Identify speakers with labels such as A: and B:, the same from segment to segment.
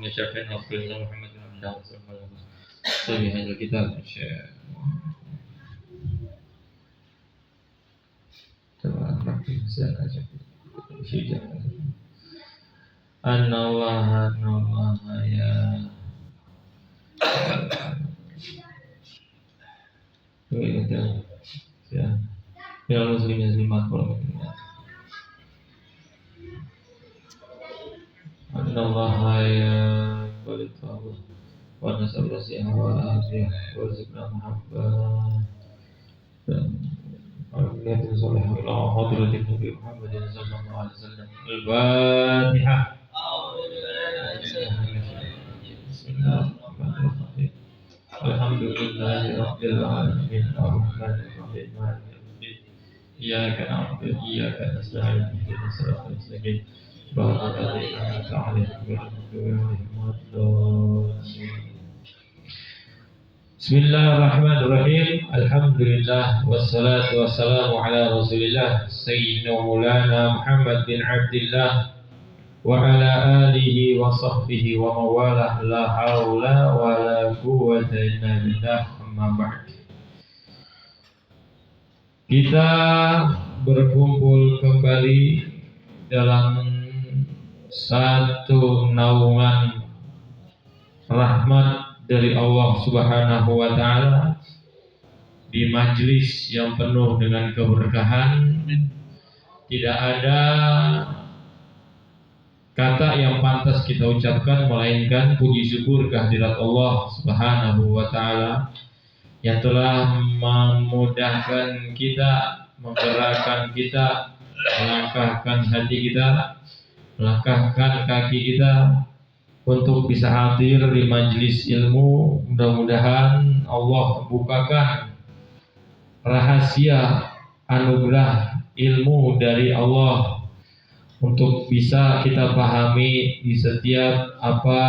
A: Syafi'in Abdullah Muhammad bin Abdullah Sallallahu Alaihi Kitab An-Nawaha ya ya muslimin muslimat An-Nawaha ya Balitahu wa nasabra siha wa afiyah wa zikna muhabbah Al-Qiyat al-Salih ila hadratin Nabi Muhammad sallallahu alaihi wasallam Al-Fatihah Bismillahirrahmanirrahim Alhamdulillahi Rabbil Alamin Ar-Rahmanir Rahim Maliki Yawmiddin Iyyaka na'budu wa iyyaka nasta'in ihdinas siratal mustaqim Siratal ladzina an'amta 'alaihim ghairil maghdubi 'alaihim waladdallin Bismillahirrahmanirrahim Alhamdulillah Wassalatu wassalamu ala rasulillah Sayyidina Maulana Muhammad bin Abdillah Wa ala alihi wa sahbihi wa mawalah La hawla wa la quwwata illa billah Amma ba'd Kita berkumpul kembali dalam satu naungan rahmat dari Allah Subhanahu wa Ta'ala di majlis yang penuh dengan keberkahan. Tidak ada kata yang pantas kita ucapkan melainkan puji syukur kehadirat Allah Subhanahu wa Ta'ala yang telah memudahkan kita, menggerakkan kita, melangkahkan hati kita, melangkahkan kaki kita untuk bisa hadir di majelis ilmu. Mudah-mudahan Allah bukakan rahasia anugerah ilmu dari Allah untuk bisa kita pahami di setiap apa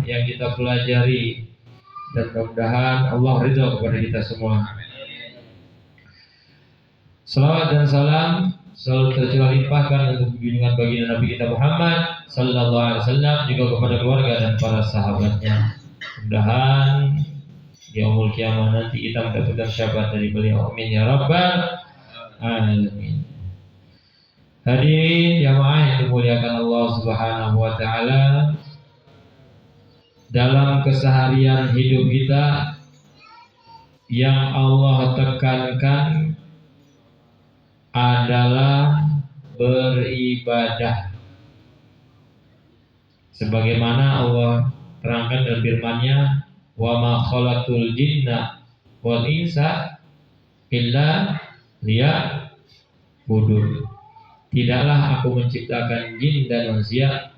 A: yang kita pelajari, dan mudah-mudahan Allah ridha kepada kita semua. Salawat dan salam selalu tercurah limpahkan untuk junjungan baginda Nabi kita Muhammad Sallallahu Alaihi Wasallam, juga kepada keluarga dan para sahabatnya. Mudah-mudahan di yaumul kiamah nanti kita mendapatkan syafaat dari beliau. Amin ya rabbal alamin. Hadirin jamaah yang dimuliakan Allah Subhanahu wa Ta'ala, dalam keseharian hidup kita yang Allah tekankan adalah beribadah. Sebagaimana Allah terangkan dalam firman-Nya, "Wa ma khalaqtul jinna wal insa illa liya'budun." Tidaklah aku menciptakan jin dan manusia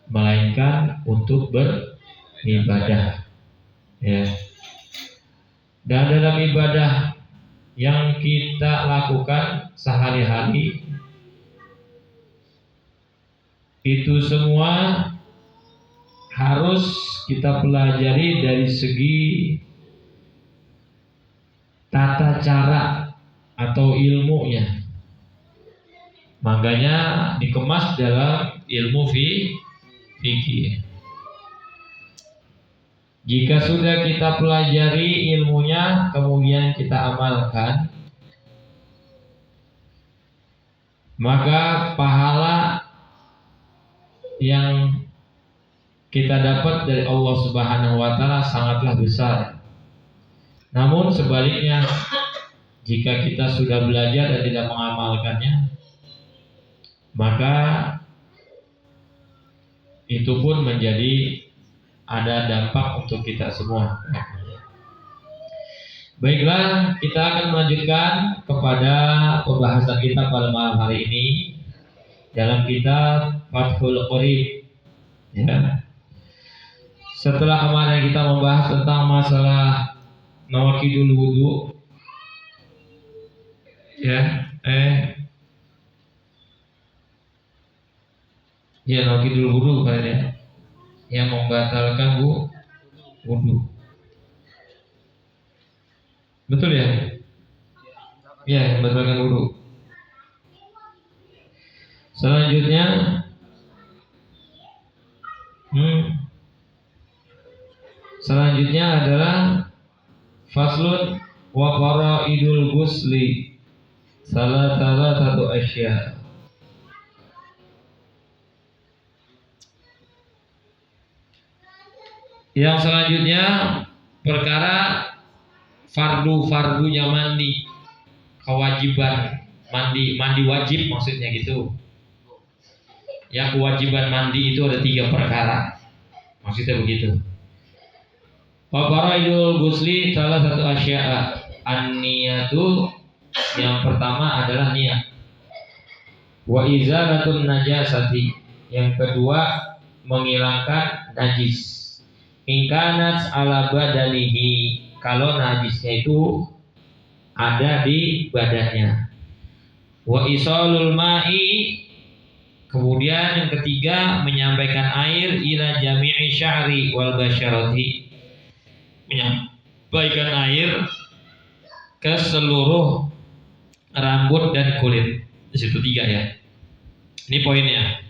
A: melainkan untuk beribadah. Ya. Dan dalam ibadah yang kita lakukan sehari-hari itu semua harus kita pelajari dari segi tata cara atau ilmunya. Makanya dikemas dalam ilmu fikih. Jika sudah kita pelajari ilmunya, kemudian kita amalkan, maka pahala yang kita dapat dari Allah Subhanahu wa Ta'ala sangatlah besar. Namun sebaliknya, jika kita sudah belajar dan tidak mengamalkannya, maka itu pun menjadi ada dampak untuk kita semua. Baiklah, kita akan melanjutkan kepada pembahasan kita pada malam hari ini dalam kitab Fathul Qorib. Ya. Setelah kemarin kita membahas tentang masalah nawaqidul wudu, nawaqidul wudu kayaknya yang membatalkan wudu. Betul ya? Ya, membatalkan wudu. Selanjutnya Selanjutnya adalah faslun wa faraidul ghusli satu asya. Yang selanjutnya perkara fardu-fardunya mandi, kewajiban mandi wajib maksudnya gitu. Yang kewajiban mandi itu ada 3 perkara, maksudnya begitu. Wa faraidul ghusli satu asya. An-niyatu, yang pertama adalah niat. Wa izalatun najasati, yang kedua menghilangkan najis. Ingkanat ala badanihi, kalau najisnya itu ada di badannya. Wa isalul ma'i, kemudian yang ketiga menyampaikan air ila jami'i sya'ri wal basyarati, menyampaikan air ke seluruh rambut dan kulit. Di situ 3 ya. Ini poinnya.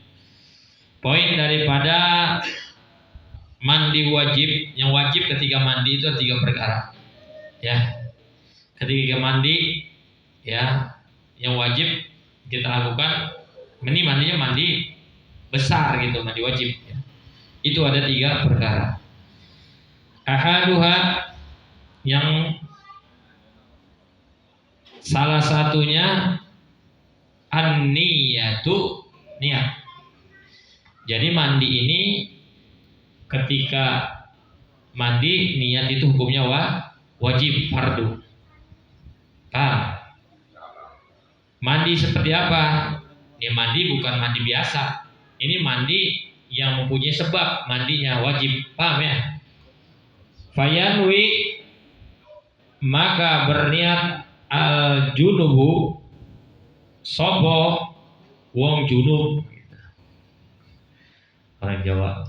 A: Poin daripada mandi wajib, yang wajib ketika mandi itu ada 3 perkara. Ya. Ketika mandi ya, yang wajib kita lakukan, ini mandinya mandi besar gitu, mandi wajib ya. Itu ada 3 perkara. Ahaduha, yang salah satunya an-niyatu, niat. Jadi mandi ini, ketika mandi niat itu hukumnya wajib, fardu. Mandi seperti apa? Ini mandi bukan mandi biasa. Ini mandi yang mempunyai sebab, mandinya wajib. Paham ya? Fayanwi, maka berniat al-junubu, sopo wong junub. Orang Jawa.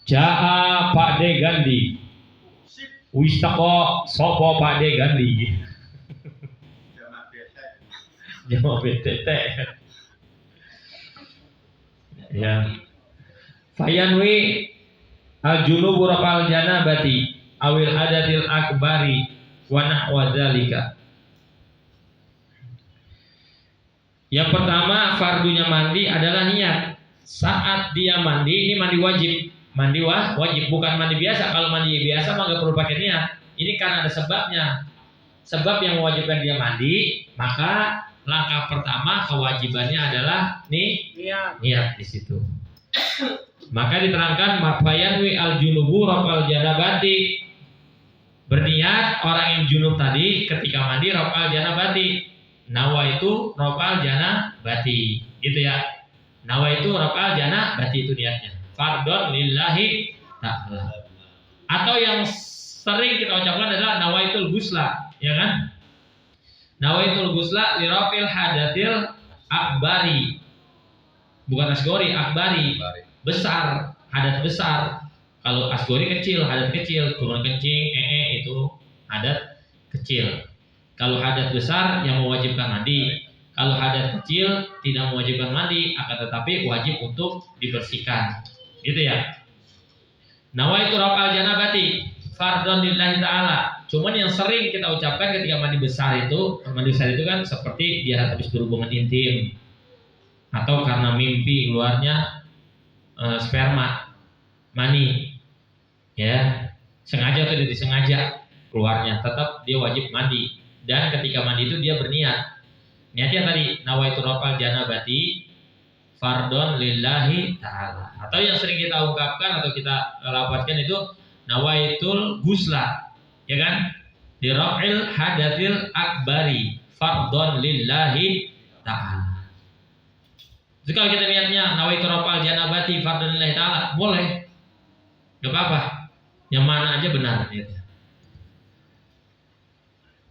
A: Jaa Pak De Gandhi, wis teko sopo Pak De Gandhi. Jama BTT. Ya. Fayanwi al-junubu rafal janabati awil hadatil akbari wa nahwa dzalika. Yang pertama, fardunya mandi adalah niat. Saat dia mandi, ini mandi wajib. Mandi wajib, bukan mandi biasa. Kalau mandi biasa mah nggak perlu pakai niat. Ini karena ada sebabnya. Sebab yang mewajibkan dia mandi, maka langkah pertama kewajibannya adalah niat di situ. Maka diterangkan mafayanwi al-junubu rafal janabati. Berniat orang yang junub tadi ketika mandi rafal janabati. Nawa itu rafal janabati. Gitu ya. Nawa itu rafal janabati, itu niatnya. Fardon lillahi ta'ala. Atau yang sering kita ucapkan adalah nawaitul ghusla, ya kan? Nawaitul ghusla lirafil hadatil akbari. Bukan asgori, akbari. Besar, hadat besar. Kalau asgori kecil, hadat kecil. Kurang kencing, itu hadat kecil. Kalau hadat besar yang mewajibkan mandi. Kalau hadat kecil tidak mewajibkan mandi, akan tetapi wajib untuk dibersihkan. Gitu ya. Nawaitu rafal janabati fardhon lillahi ta'ala. Cuman yang sering kita ucapkan ketika mandi besar itu kan seperti dia habis berhubungan intim, atau karena mimpi keluarnya sperma, mani, ya, sengaja atau tidak disengaja keluarnya, tetap dia wajib mandi. Dan ketika mandi itu dia berniat. Niatnya tadi nawaitu rafal janabati fardhon lillahi ta'ala. Atau yang sering kita ungkapkan atau kita lafazkan itu nawaitul ghusla, ya kan? Di raf'il hadatil akbari fardhon lillahi ta'ala. Jadi kalau kita niatnya nawaitu rafal janabati fardhon lillahi ta'ala, boleh. Enggak apa-apa. Yang mana aja benar niatnya.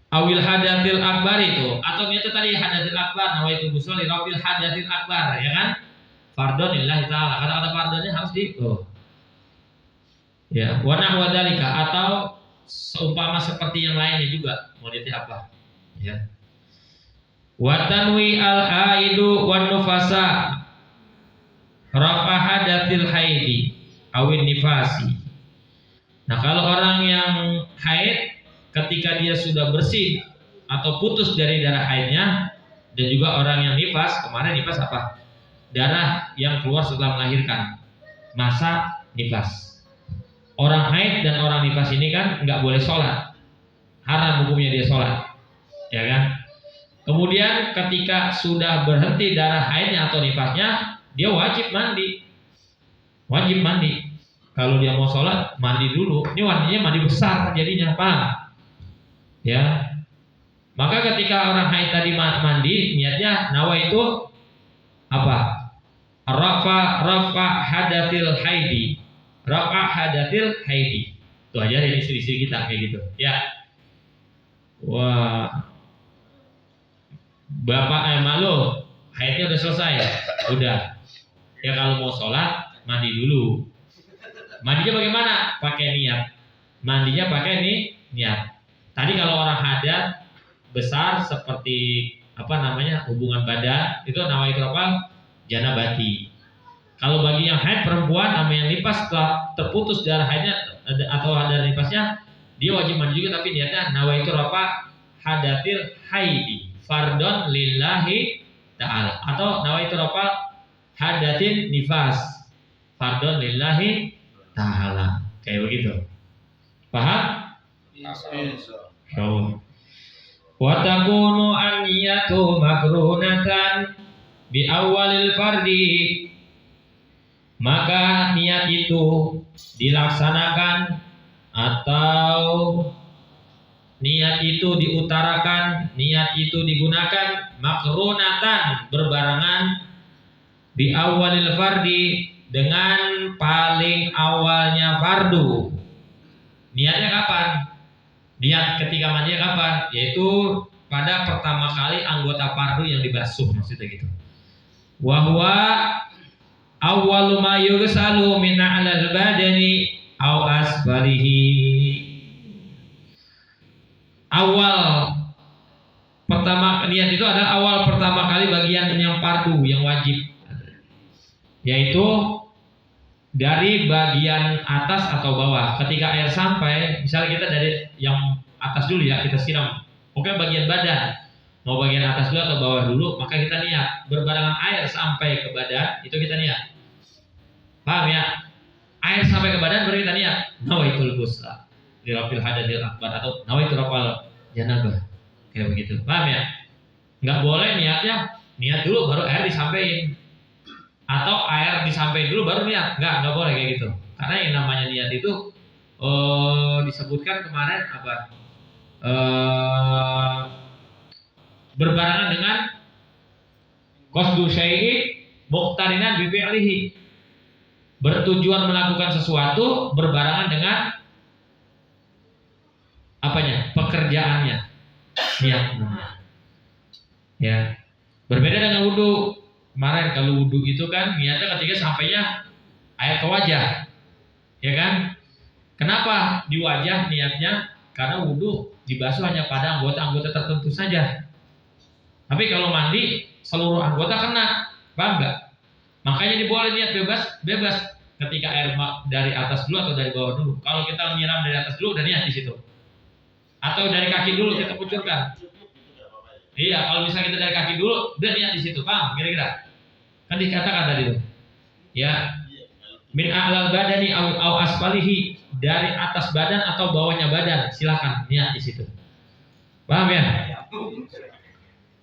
A: Awil hadatil akbar itu, atau itu tadi hadatil akbar, nawaitul ghusla li rafil hadatil akbar, ya kan? Fardhon lillahi ta'ala. Kata-kata fardhonnya harus ya, wa nahwa dzalika, atau seumpama seperti yang lainnya juga. Mau lihat apa? Ya. Wa tanwi al haidu wan nufasa rafa hadatil haidi awin nifasi. Nah, kalau orang yang haid ketika dia sudah bersih atau putus dari darah haidnya, dan juga orang yang nifas, kemarin nifas apa? Darah yang keluar setelah melahirkan, masa nifas. Orang haid dan orang nifas ini kan nggak boleh sholat, haram hukumnya dia sholat, ya kan? Kemudian ketika sudah berhenti darah haidnya atau nifasnya, dia wajib mandi. Wajib mandi. Kalau dia mau sholat, mandi dulu. Ini mandinya mandi besar jadinya, paham? Ya. Maka ketika orang haid tadi mandi, niatnya nawa itu apa? Rafa hadatil haidi. Rafa hadatil haidi. Itu aja dari istri-istri kita kayak gitu. Ya. Wah. Bapak malu, haidnya udah selesai. Udah. Ya kalau mau sholat, mandi dulu. Mandinya bagaimana? Pakai niat. Mandinya pakai niat. Tadi kalau orang hadat besar seperti hubungan badan, itu nawaitu apa? Janabati. Kalau bagi yang haid perempuan sama yang nifas setelah terputus darah haidnya atau darah nifasnya, dia wajib mandi juga, tapi niatnya nawaitu apa? Hadatil haidi fardon lillahi ta'ala, atau nawaitu apa? Hadatin nifas fardon lillahi ta'ala. Kayak begitu. Paham? Insyaallah. Wa takunu an-niyatu makrunatan bi awalil fardi. Maka niat itu dilaksanakan atau niat itu diutarakan, niat itu digunakan makrunatan, berbarengan bi awalil fardi, dengan paling awalnya fardu. Niatnya kapan? Niat ketika mandinya kapan? Yaitu pada pertama kali anggota fardu yang dibasuh, maksudnya gitu. Wa huwa awwalu ma yughsalu min 'alal badani aw asfalihi. Awal pertama niat itu adalah awal pertama kali bagian yang fardu, yang wajib, yaitu dari bagian atas atau bawah. Ketika air sampai, misalnya kita dari yang atas dulu ya, kita siram. Oke, bagian badan, mau bagian atas dulu atau bawah dulu, maka kita niat. Berbarengan air sampai ke badan, itu kita niat. Paham ya? Air sampai ke badan baru kita niat. Nawaitul ghusla li rafil hadathil akbar, atau nawaitu rafal janabah. Kayak begitu. Paham ya? Enggak boleh niatnya niat dulu baru air disampaikan, atau air disampaikan dulu baru niat. Enggak boleh kayak gitu. Karena yang namanya niat itu disebutkan kemarin apa? Berbarengan dengan qasdu syai'i muqtarinan bi fi'lihi. Bertujuan melakukan sesuatu berbarengan dengan apanya? Pekerjaannya. Niat. Ya. Berbeda dengan wudu. Kemarin kalau wudu itu kan niatnya ketika sampainya air ke wajah. Ya kan? Kenapa di wajah niatnya? Karena wudu dibasuh hanya pada anggota-anggota tertentu saja. Tapi kalau mandi seluruh anggota kena. Paham enggak? Makanya diboleh niat bebas ketika air dari atas dulu atau dari bawah dulu. Kalau kita nyiram dari atas dulu udah niat di situ. Atau dari kaki dulu kita kucurkan. Iya, kalau misalnya kita dari kaki dulu udah niat di situ, paham kira-kira? Kan dikatakan tadi tuh. Ya. Min a'lal badani au asfalihi, dari atas badan atau bawahnya badan, silakan niat di situ. Paham ya?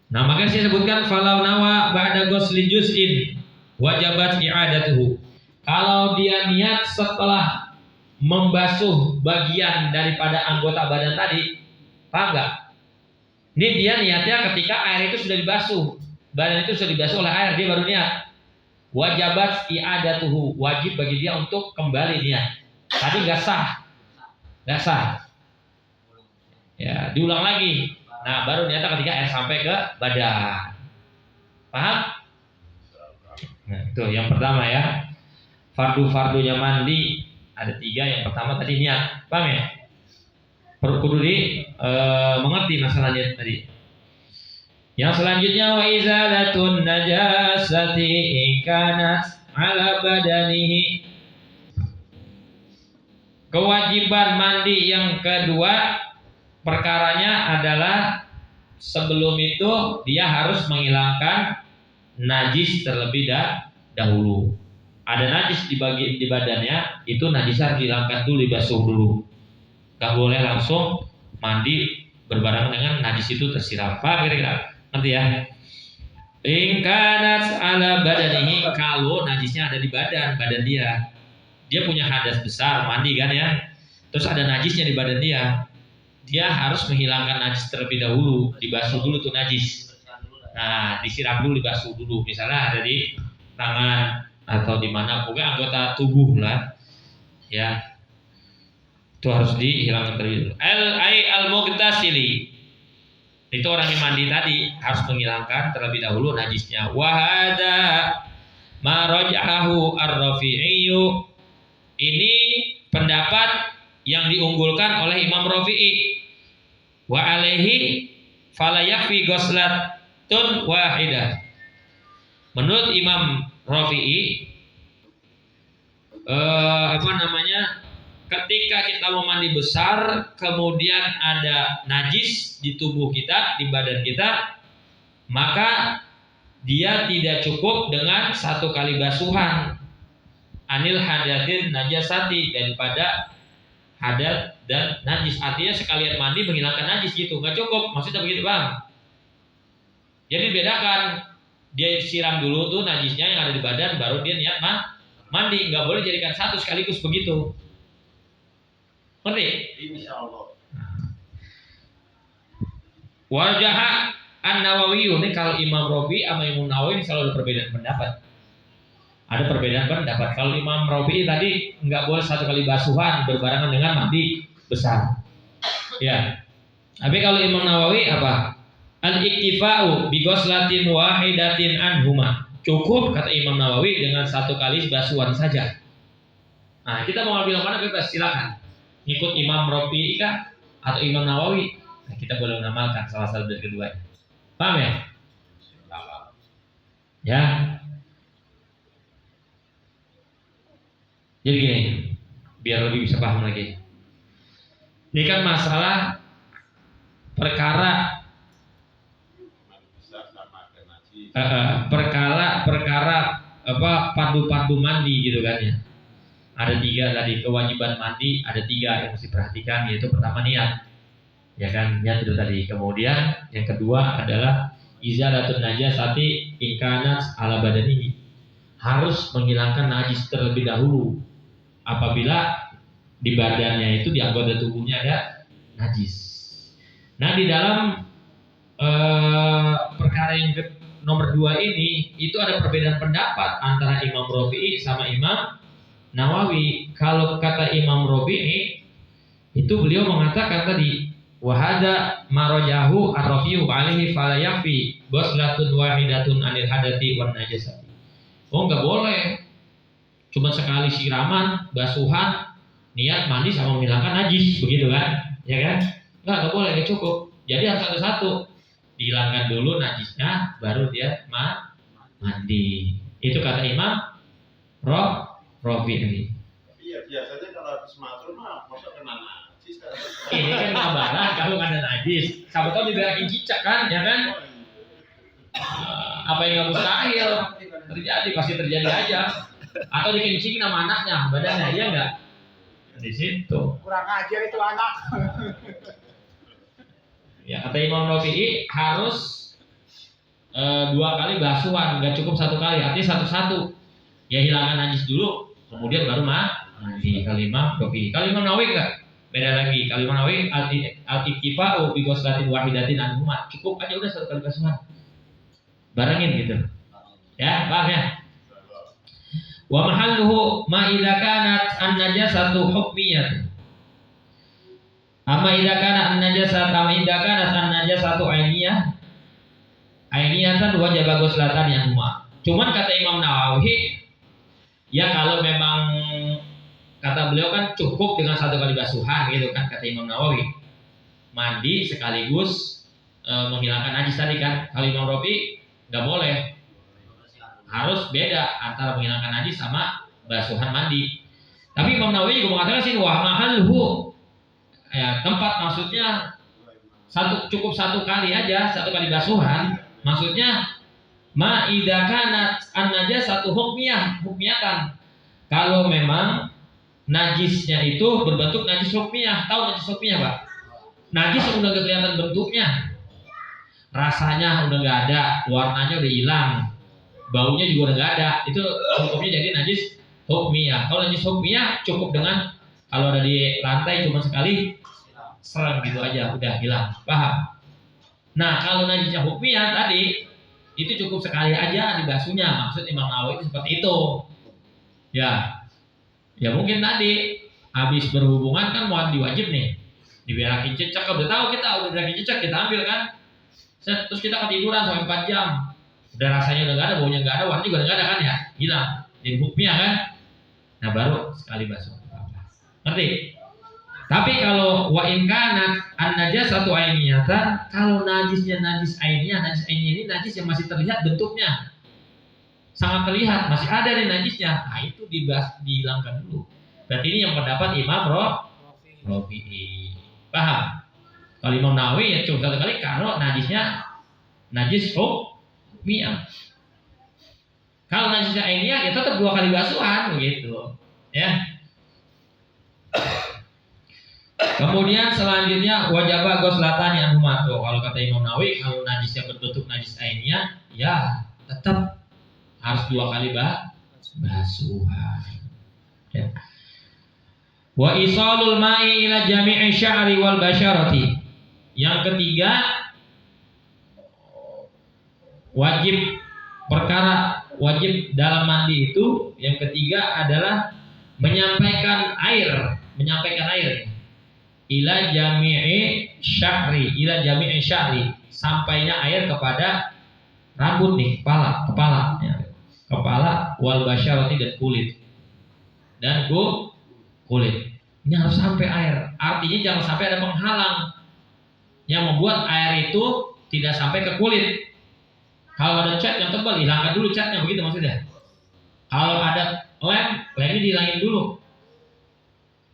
A: Nah, makanya saya sebutkan falau nawa ba'da ghusli juz'in wajabat i'adatuhu. Kalau dia niat setelah membasuh bagian daripada anggota badan tadi, paham enggak? Ini dia niatnya ketika air itu sudah dibasuh, badan itu sudah dibasuh oleh air, dia baru niat. Wajabat i'adatuhu, wajib bagi dia untuk kembali niat. Tadi enggak sah. Ya, diulang lagi. Nah, baru niatnya ketika air sampai ke badan. Paham? Nah, itu yang pertama ya. Fardu-fardunya mandi ada 3. Yang pertama tadi niat. Paham ya? Perlu mengerti masalahnya tadi. Yang selanjutnya wa izalatun najasati in kanat ala badanihi. Kewajiban mandi yang kedua perkaranya adalah sebelum itu dia harus menghilangkan najis terlebih dahulu. Ada najis di badannya, itu najis harus dihilangkan dulu, dibasuh dulu. Gak boleh langsung mandi berbarengan dengan najis itu tersiram. Paham kira-kira? Ngerti ya? Ingkanat ala badanihi, kalau najisnya ada di badan dia. Dia punya hadas besar, mandi kan ya. Terus ada najisnya di badan dia. Dia harus menghilangkan najis terlebih dahulu, dibasuh dulu tuh najis. Nah, disiram dulu, dibasuh dulu. Misalnya ada di tangan atau di mana, pokoknya anggota tubuh lah. Ya. Itu harus dihilangkan terlebih dahulu. Al-mughtasili. Itu orang yang mandi tadi harus menghilangkan terlebih dahulu najisnya. Wa hadza ma rajahu ar-Rafi'i. Ini pendapat yang diunggulkan oleh Imam Rafi'i. Wa alaihi fala yakfi ghuslatun wahidah. Menurut Imam Rafi'i ketika kita mau mandi besar, kemudian ada najis di tubuh kita, di badan kita, maka dia tidak cukup dengan satu kali basuhan anil hadatin najasati, daripada hadat dan najis. Artinya sekalian mandi menghilangkan najis gitu, nggak cukup. Maksudnya begitu bang. Jadi bedakan, dia siram dulu tuh najisnya yang ada di badan, baru dia niat mandi. Nggak boleh jadikan satu sekaligus begitu. Ngerti? Insyaallah. Wajaha An-Nawawi, ini kalau Imam Rafi'i sama Imam Nawawi selalu ada perbedaan pendapat. Ada perbedaan pendapat. Kalau Imam Rafi'i tadi nggak boleh satu kali basuhan berbarengan dengan mandi besar. Ya. Tapi kalau Imam Nawawi apa? Al-iktifa'u bi ghuslatin wahidatin anhuma. Cukup kata Imam Nawawi dengan satu kali basuhan saja. Nah, kita mau ambil yang mana bebas, silakan. Ikut Imam Rafi'i kah atau Imam Nawawi? Nah, kita boleh mengamalkan salah satu dari keduanya. Paham ya? Ya. Jadi gini, biar lebih bisa paham lagi. Ini kan masalah perkara pandu mandi gitu kan ya. Ada 3 tadi kewajiban mandi, ada 3 yang mesti perhatikan, yaitu pertama niat, ya kan, niat itu tadi. Kemudian yang kedua adalah izalatun najasati ingkanat ala badanihi, harus menghilangkan najis terlebih dahulu apabila di badannya itu, di anggota tubuhnya ada najis. Nah, di dalam perkara yang nomor 2 ini itu ada perbedaan pendapat antara Imam Rafi'i sama Imam Nawawi. Kalau kata Imam Rafi'i itu beliau mengatakan tadi wahada marajahu ar-Rafi'u alaihi fala yakfi ghuslatun wahidatun anil hadati wan najasati. Oh, enggak boleh cuma sekali siraman, basuhan, niat mandi sama menghilangkan najis, begitu kan? Ya kan? Enggak boleh, enggak cukup. Jadi harus satu-satu. Dihilangkan dulu najisnya, baru dia mandi. Itu kata Imam Rafi'i. Iya, biasanya kalau habis matur mah masa kena najis. Ini kan gambaran kalau nggak ada najis. Siapa tahu diberakin cicak kan, ya kan? Apa yang nggak mustahil terjadi, pasti terjadi aja. Atau dikencingin sama anaknya, badannya, iya nggak? Di situ. Kurang ajar itu anak. Ya, kata Imam Rafi'i harus 2 kali basuhan, nggak cukup 1 kali. Artinya satu-satu. Ya hilangkan najis dulu, kemudian baru mandi. Kalimah Rafi'i. Kalimah Nawawi enggak? Beda lagi. Kalimah Nawawi al-iktifa'u bi ghuslatin wahidatin anhuma. Cukup aja udah 1 kali basuhan. Barengin gitu. Ya, paham ya? Wa mahalluhu ma idza kanat an-najasatu hukmiyah. Amma idza kanat an-najasatu ainiyah. Ainiyatan wajib ghuslatan yang huma. Cuman kata Imam Nawawi, ya kalau memang kata beliau kan cukup dengan 1 kali basuhan gitu kan, kata Imam Nawawi. Mandi sekaligus menghilangkan najis tadi kan. Kalau Imam Rafi'i nggak boleh, harus beda antara menghilangkan najis sama basuhan mandi. Tapi Imam Nawawi juga mengatakan sini wa mahalhu, ya, tempat maksudnya cukup satu kali aja, satu kali basuhan. Maksudnya ma idza kanat an-najasatu hukmiyatan. Kalau memang najisnya itu berbentuk najis hukmiyah. Tahu najis hukmiyah, Pak? Najis udah gak kelihatan bentuknya. Rasanya udah gak ada, warnanya udah hilang, baunya juga udah gak ada. Itu hukumnya jadi najis hukmiyah. Kalau najis hukmiyah cukup dengan kalau ada di lantai cuma sekali serang gitu aja, udah hilang. Paham? Nah, kalau najisnya hukmiyah tadi itu cukup sekali aja dibasuhnya. Maksud Imam Nawawi itu seperti itu. Ya mungkin tadi habis berhubungan kan mandi wajib nih, diberakin cecak. Udah tahu kita udah berakin cecak, kita ambil kan. Terus kita ketiduran sampai 4 jam. Udah rasanya udah gak ada, baunya gak ada, warnanya juga udah gak ada kan ya, hilang. Jadi hukmiyah kan. Nah baru sekali basuh. Ngerti? Tapi kalau wa in kanat an-najasatu ainiyatan, kalau najisnya najis ainiyah ini najis yang masih terlihat bentuknya. Sangat terlihat, masih ada nih najisnya. Nah, itu dihilangkan dulu. Berarti ini yang pendapat Imam Rafi'i. Paham? Kalau Imam Nawawi ya cuma satu kali kalau najisnya najis hukmiyah. Kalau najisnya ainiyah ya tetap 2 kali basuhan begitu. Ya. Kemudian selanjutnya wajaba ghuslatan yang humato. Kalau kata Imam Nawawi, kalau najisnya berbentuk najis ainiyah, ya tetap harus 2 kali basuhan. Ya. Wa isalul ma'i ila jami'i sya'ri wal basyarati. Yang ketiga, wajib dalam mandi itu, yang ketiga adalah menyampaikan air ila jami'i sya'ri, sampainya air kepada rambut nih, kepala ya. Kepala wal basyarati dan kulit. Ini harus sampai air. Artinya jangan sampai ada penghalang yang membuat air itu tidak sampai ke kulit. Kalau ada cat yang tebal, hilangkan dulu catnya, begitu maksudnya. Kalau ada lemnya dihilangin dulu.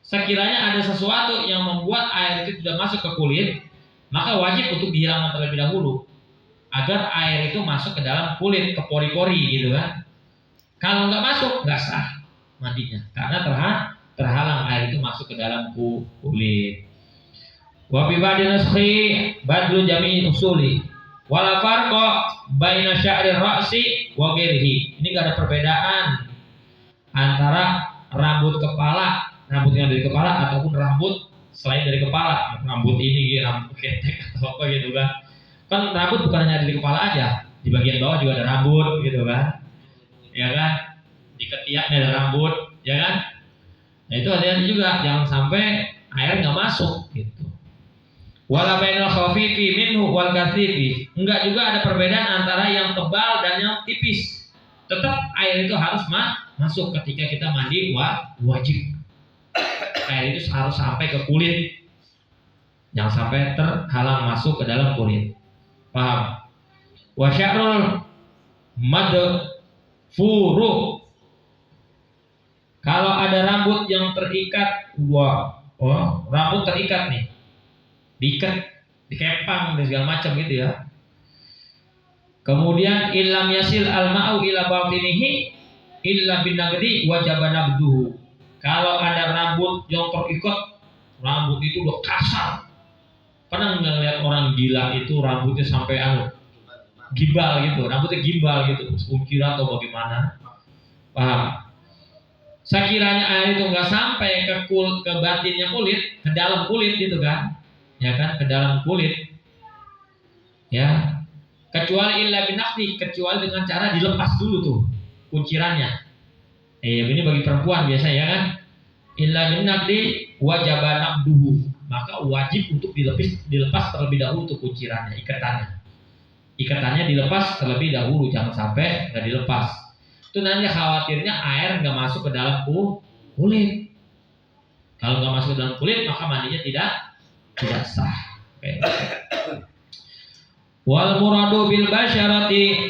A: Sekiranya ada sesuatu yang membuat air itu tidak masuk ke kulit, maka wajib untuk dihilangkan terlebih dahulu agar air itu masuk ke dalam kulit, ke pori-pori gitu kan. Kalau nggak masuk, nggak sah mandinya karena terhalang air itu masuk ke dalam kulit. Wa fi ba'di naskhi badlu jami'i usuli wala farqa baina sya'ri ra'si wa ghairihi. Ini enggak ada perbedaan antara rambut yang dari kepala ataupun rambut selain dari kepala. Rambut ini rambut ketek atau apa gitu kan. Kan rambut bukan hanya di kepala aja, di bagian bawah juga ada rambut gitu kan. Ya kan? Di ketiaknya ada rambut, ya kan? Nah itu hati-hati juga, jangan sampai air nggak masuk gitu. Wala bainal khafifi minhu wal katsifi. Enggak juga ada perbedaan antara yang tebal dan yang tipis. Tetap air itu harus masuk ketika kita mandi wajib. Air itu harus sampai ke kulit. Jangan sampai terhalang masuk ke dalam kulit. Paham? Wa sya'rul madfuru. Kalau ada rambut yang terikat, rambut terikat nih. Diikat, dikepang dan segala macam gitu ya. Kemudian illam yasil al-ma'u ila batinihi illa binagdi wajaba nabduhu. Kalau ada rambut yang terikat, rambut itu udah kasar. Pernah nggak lihat orang gila itu rambutnya sampai gimbal gitu, rambutnya gimbal gitu, ukiran atau bagaimana? Paham? Sekiranya air itu nggak sampai ke batinnya kulit, ke dalam kulit gitu kan? Ya kan, ke dalam kulit. Ya. Kecuali illa binaqdi, kecuali dengan cara dilepas dulu tuh kuncirannya. Ini bagi perempuan biasa ya kan? Illa binaqdi wajaba naqduhu. Maka wajib untuk dilepas terlebih dahulu tuh kuncirannya, ikatannya dilepas terlebih dahulu, jangan sampai nggak dilepas. Itu nanti khawatirnya air nggak masuk ke dalam kulit. Kalau nggak masuk ke dalam kulit, maka mandinya tidak sah. Okay. Wal muradu bil basyarati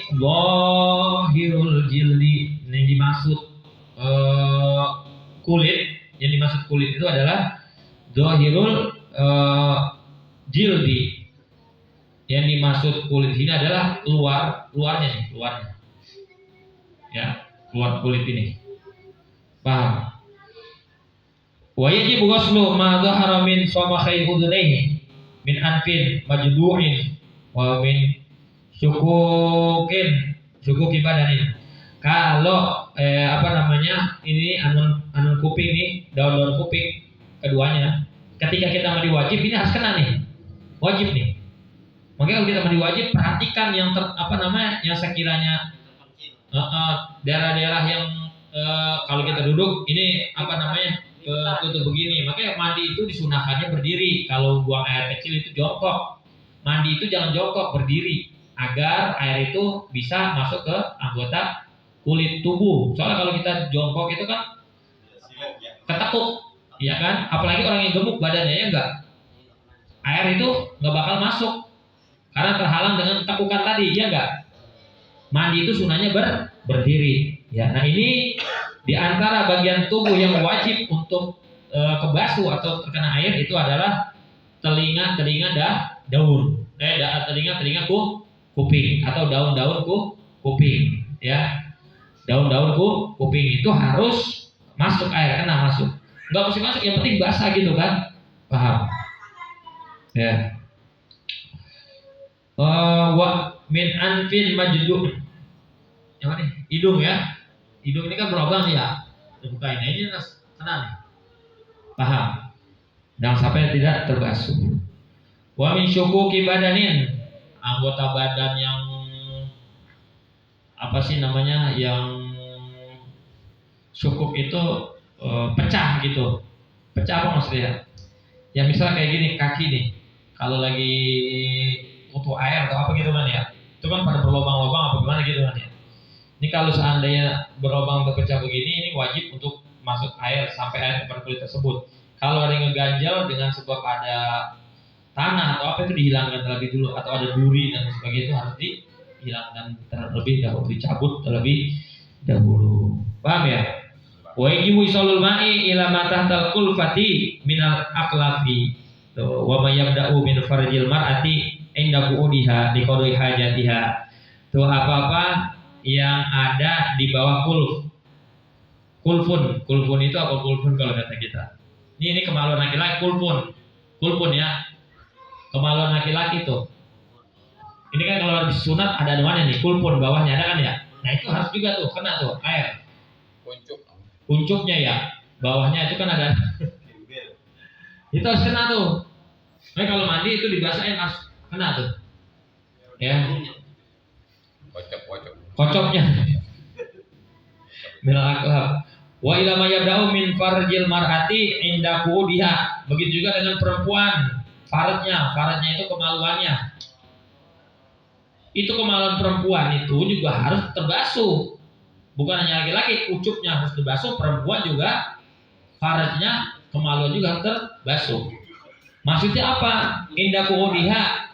A: zahirul jildi. Yang dimaksud kulit, yang dimaksud kulit itu adalah zahirul jildi. Yang dimaksud kulit ini adalah luarnya nih, luarnya. Ya, luar kulit ini. Paham? Wa yajibu ghuslu ma dhahara min samakhai udhunaihi min anfin majdu'in wa min syukuki badanin. Kalau ini anun kuping nih, daun-daun kuping keduanya, ketika kita mandi wajib ini harus kena nih. Wajib nih. Makanya kalau kita mandi wajib, perhatikan yang yang sekiranya daerah-daerah yang kalau kita duduk ini tutup begini. Makanya mandi itu disunahkannya berdiri. Kalau buang air kecil itu jongkok. Mandi itu jangan jongkok, berdiri agar air itu bisa masuk ke anggota kulit tubuh. Soalnya kalau kita jongkok itu kan ketekuk, ya kan? Apalagi orang yang gemuk badannya, ya enggak? Air itu nggak bakal masuk karena terhalang dengan tekukan tadi, ya enggak? Mandi itu sunahnya berdiri. Ya, nah ini di antara bagian tubuh yang wajib untuk kebasuh atau terkena air itu adalah telinga daun, telinga kuping atau daun-daun kuping, ya. Daun-daun kuping itu harus masuk air, kena masuk. Enggak mesti masuk, yang penting basah gitu kan? Paham? Ya. Wa min anfin majdu'. Yang mana nih? Hidung ya. Hidung ini kan berlubang ya. Buka ini kena nih. Paham? Dan sampai tidak terbasuh. Wa min syukuki badanin. Anggota badan yang yang syukuk itu pecah gitu. Pecah apa maksudnya? Ya misalnya kayak gini, kaki nih. Kalau lagi butuh air atau apa gitu kan ya. Itu kan pada berlubang-lubang apa gimana gitu kan ya. Ini kalau seandainya berlubang terpecah begini, ini wajib untuk masuk air sampai air kepada kulit tersebut. Kalau ada yang ngeganjal dengan sebab ada tanah atau apa itu dihilangkan terlebih dulu, atau ada duri dan sebagainya itu harus dihilangkan terlebih dahulu, dicabut terlebih dahulu. Paham ya? Wa yajibu isalul ma'i ila ma tahtal kulfati minal aqlafi. Wa may yabda'u min farjil mar'ati inda qu'udiha liqadhi hajatiha. Tuh apa-apa yang ada di bawah kulfun itu apa? Kulfun kalau kata kita. Ini kemaluan laki-laki, kulfun ya, kemaluan laki-laki tuh. Ini kan kalau disunat ada mana nih, kulfun bawahnya ada kan ya. Nah itu harus juga tuh kena tuh air. Puncuknya ya, bawahnya itu kan ada. Itu harus kena tuh. Nah kalau mandi itu dibasahin harus kena tuh. Ya. Kocoknya. Minal aqlab. Wa ila ma yabda'u min farjil mar'ati inda qu'udiha. Begitu juga dengan perempuan, farjnya itu kemaluannya. Itu kemaluan perempuan itu juga harus terbasuh. Bukan hanya laki-laki, ucupnya harus terbasuh, perempuan juga farjnya, kemaluan juga harus terbasuh. Maksudnya apa? Inda qu'udiha.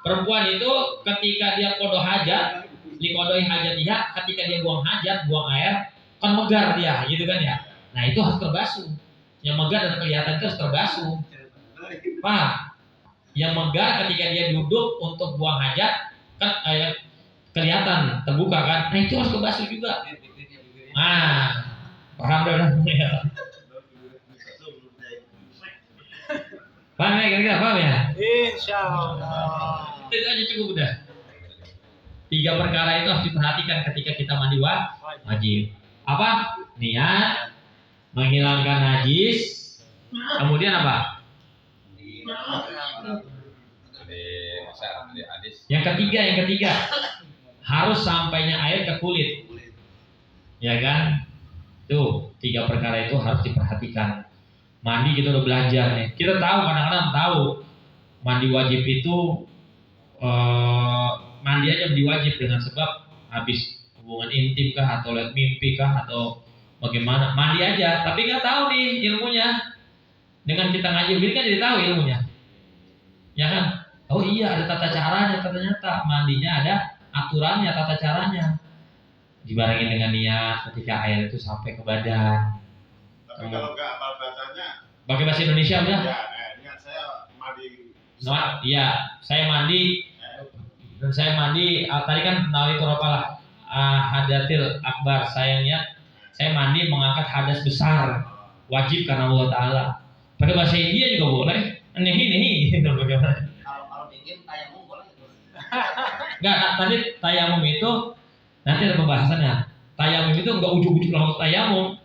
A: Perempuan itu ketika dia qada hajat, liqadai hajatiha, ketika dia buang hajat, buang air, kan megar dia, gitu kan ya. Nah itu harus terbasuh. Yang megar dan kelihatan itu harus terbasuh. Paham? Yang megar ketika dia duduk untuk buang hajat, kan kelihatan terbuka kan. Nah itu harus terbasuh juga. Nah, paham dah ya. Paham ya kira-kira, paham ya? Insyaallah. Itu aja cukup udah. 3 perkara itu harus diperhatikan ketika kita mandi wajib. Apa? Niat, menghilangkan najis, kemudian apa? Yang ketiga harus sampainya air ke kulit. Ya kan? Tuh, 3 perkara itu harus diperhatikan. Mandi kita udah belajar nih. Kita tahu, kadang-kadang tahu mandi wajib itu mandi aja mandi wajib dengan sebab habis hubungan intim kah atau lihat mimpi kah atau bagaimana, mandi aja tapi nggak tahu nih ilmunya. Dengan kita ngaji begini kan jadi tahu ilmunya, ya kan? Oh iya ada tata caranya, ternyata mandinya ada aturannya, tata caranya. dibarengin dengan niat ketika air itu sampai ke badan.
B: Tapi kalau nggak hafal bacanya,
A: pakai bahasa Indonesia udah?
B: Ya, niat saya mandi.
A: Iya, saya mandi. Dan saya mandi. Tadi kan nawaitu rafalah hadatil akbar. Saya niat, saya mandi mengangkat hadas besar, wajib karena Allah Taala. Pakai bahasa India juga boleh. Nehi, gitu bagaimana?
C: Kalau dingin tayamum boleh.
A: Enggak, tadi tayamum itu nanti ada pembahasannya. Tayamum itu enggak ujuk-ujuk langsung tayamum.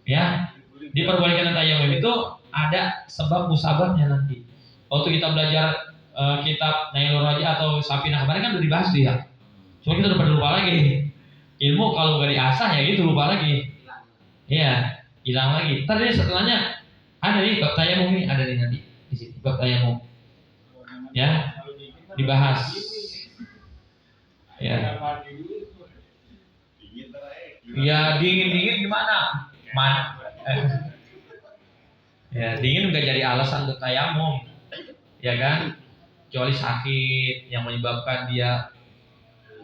A: Ya, diperbolehkan tayamum itu ada sebab musababnya nanti. Waktu kita belajar kitab Nailur Raja atau Safinah kemarin kan udah dibahas dia. Cuma kita udah pada lupa lagi. Ilmu kalau nggak diasah ya gitu lupa lagi. Iya, hilang lagi. Tadi setelahnya ada nih bab tayamum nih, ada nih nanti di sini bab tayamum. Ya, dibahas. Ya. Ya dingin gimana? Ya dingin nggak jadi alasan untuk tayamum, ya kan? Kecuali sakit yang menyebabkan dia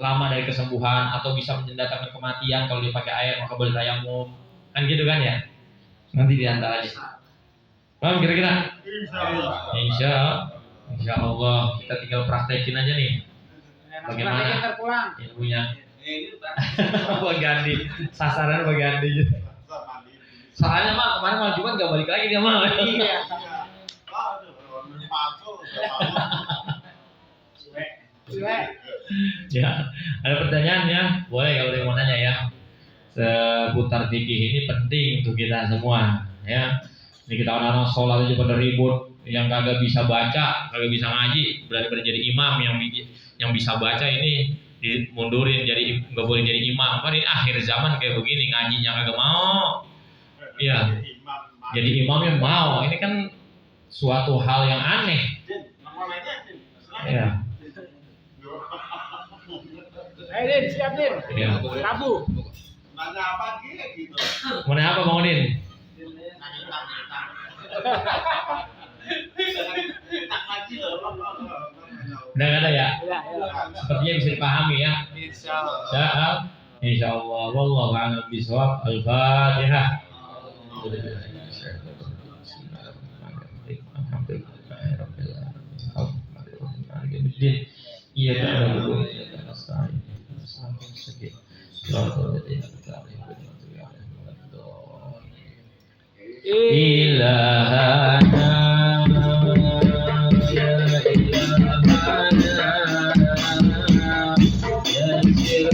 A: lama dari kesembuhan atau bisa mendatangkan kematian kalau dipakai air maka boleh tayamum, kan gitu kan ya? Nanti diantaranya. Paham kira-kira? Insya Allah kita tinggal praktekin aja nih. Bagaimana ilmunya? Ganti sasaran ganti gitu. Soalnya mah kemarin malam Jumat gak balik lagi dia mah. Iya. Ya, ada pertanyaannya? Boleh kalau ada yang mau nanya ya. Seputar fikih ini penting untuk kita semua, ya. Ini kita anak-anak sholat aja pada ribut, yang kagak bisa baca, kagak bisa ngaji, berarti jadi imam yang bisa baca ini dimundurin jadi nggak boleh jadi imam. Kan ini akhir zaman kayak begini, ngajinya kagak mau. Iya. Jadi imamnya mau. Ini kan suatu hal yang aneh. Ya.
C: Din, siap Din.
A: Ya.
C: Rabu.
B: Nanya apa gitu?
A: Mau nanya apa Bang Udin? Udah nggak ada ya? Sepertinya bisa dipahami ya. Insya Allah. Wallahu a'lam bishawab. Al-Fatihah. Iya kan? Ilahana ya ilahana yassir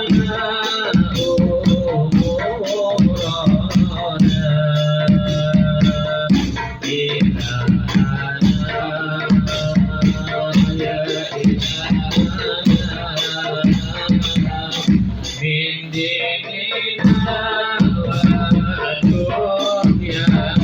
A: lana umurana ilahana ya ilahana min dinina wa dunyana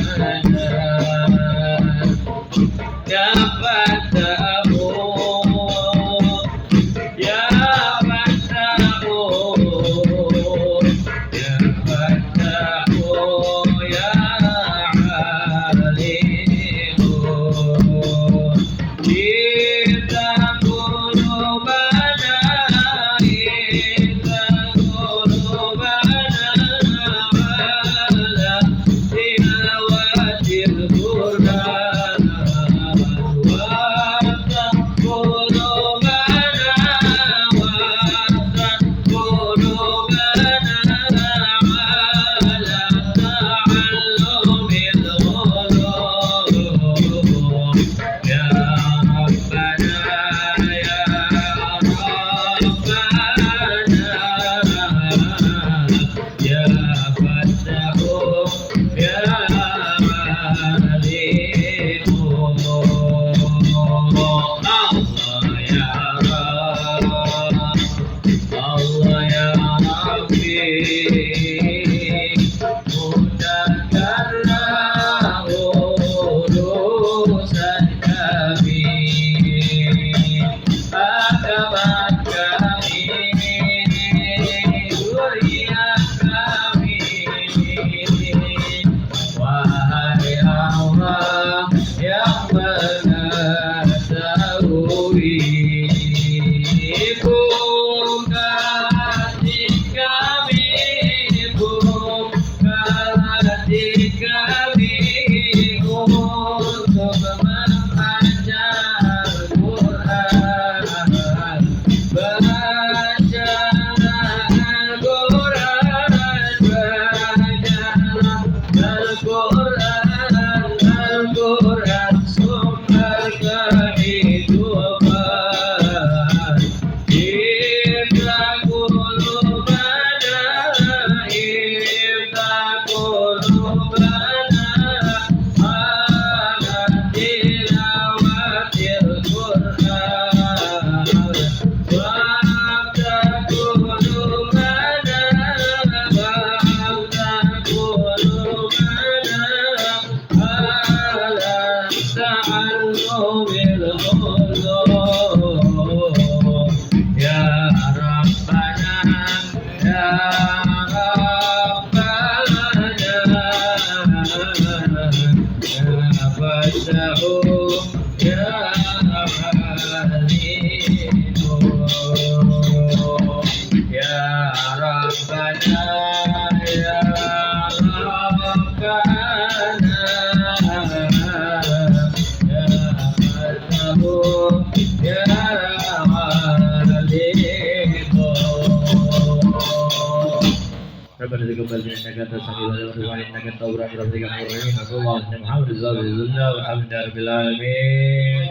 A: ربنا تقبل منا انك انت السميع العليم وتب علينا انك انت التواب الرحيم برحمتك يا ارحم الراحمين وصلى الله على محمد رب العالمين والحمد لله رب العالمين